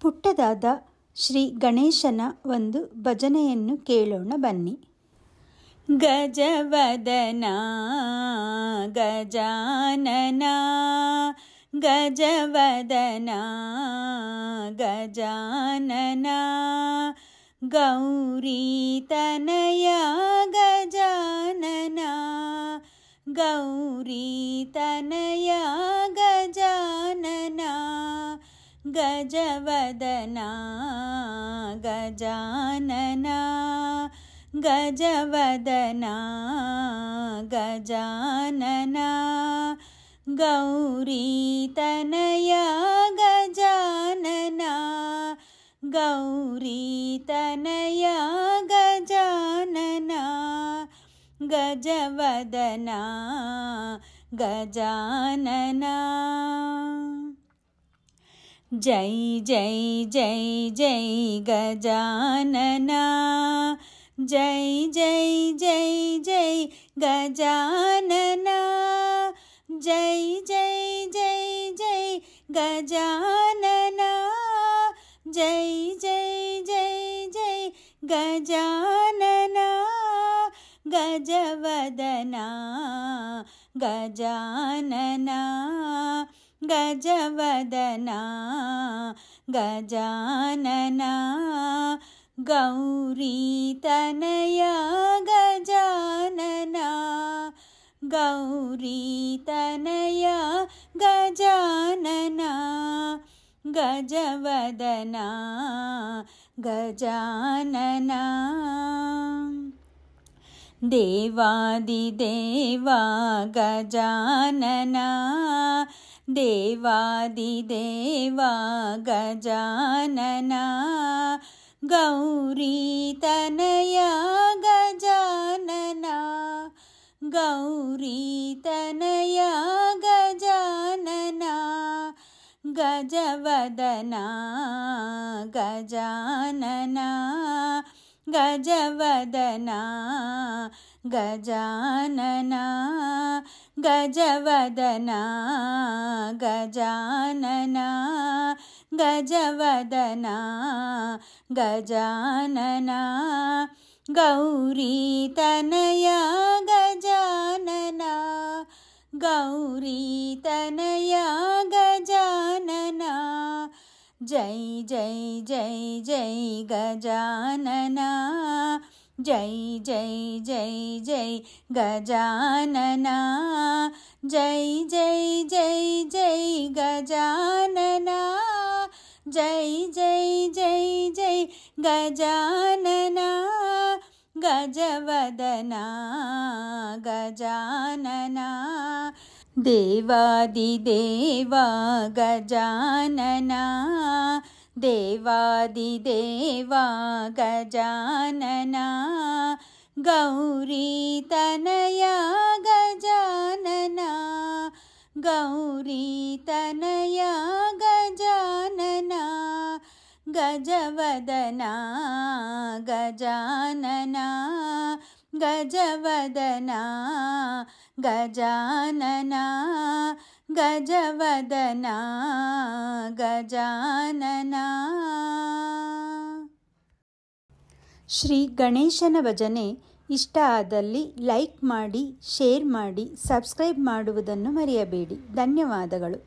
ಪುಟ್ಟದಾದ ಶ್ರೀ ಗಣೇಶನ ಒಂದು ಭಜನೆಯನ್ನು ಕೇಳೋಣ ಬನ್ನಿ. ಗಜವದನ ಗಜಾನನ ಗಜವದನ ಗಜಾನನ ಗೌರಿ ತನಯ ಗಜಾನನ ಗೌರಿ ತನಯ ಗಜಾನನ ಗಜವದನ ಗಜಾನನ ಗಜವದನ ಗಜಾನನ ಗೌರಿ ತನಯ ಗಜಾನನ ಗೌರಿ ತನಯ ಗಜಾನನ ಗಜವದನ ಗಜಾನನ. ಜೈ ಜೈ ಜೈ ಜೈ ಗಜಾನನ ಜೈ ಜೈ ಜೈ ಜೈ ಗಜಾನನ ಜೈ ಜೈ ಜೈ ಜೈ ಗಜಾನನ ಜೈ ಜೈ ಜೈ ಜೈ ಗಜಾನನ ಗಜವದನ ಗಜಾನನ ಗಜವದನ ಗಜಾನನ ಗೌರಿ ತನಯ ಗಜಾನನ ಗೌರಿ ತನಯ ಗಜಾನನ ಗಜವದನ ಗಜಾನನ. ದೇವಾದಿದೇವ ಗಜಾನನ ದೇವಾದಿದೇವ ಗಜಾನನ ಗೌರಿ ತನಯ ಗಜಾನನ ಗೌರಿ ತನಯ ಗಜಾನನ ಗಜವದನ ಗಜಾನನ ಗಜವದನ ಗಜಾನನ ಗಜವದನ ಗಜಾನನ ಗಜವದನ ಗಜಾನನ ಗೌರಿ ತನಯ ಗಜಾನನ ಗೌರಿ ತನಯ ಗಜಾನನ ಜೈ ಜೈ ಜೈ ಜೈ ಗಜಾನನ ಜೈ ಜೈ ಜೈ ಜೈ ಗಜಾನನ ಜೈ ಜೈ ಜೈ ಜೈ ಗಜಾನನ ಜೈ ಜೈ ಜೈ ಜೈ ಗಜಾನನ ಗಜವದನ ಗಜಾನನ ದೇವಾದಿದೇವ ಗಜಾನನ ದೇವಾದಿದೇವ ಗಜಾನನ ಗೌರಿ ತನಯ ಗಜಾನನ ಗೌರಿ ತನಯ ಗಜಾನನ ಗಜವದನ ಗಜಾನನ ಗಜವದನ ಗಜಾನನ ಗಜವದನ ಗಜಾನನ. ಶ್ರೀ ಗಣೇಶನ ಭಜನೆ ಇಷ್ಟ ಆದಲ್ಲಿ ಲೈಕ್ ಮಾಡಿ, ಶೇರ್ ಮಾಡಿ, ಸಬ್ಸ್ಕ್ರೈಬ್ ಮಾಡುವುದನ್ನು ಮರೆಯಬೇಡಿ. ಧನ್ಯವಾದಗಳು.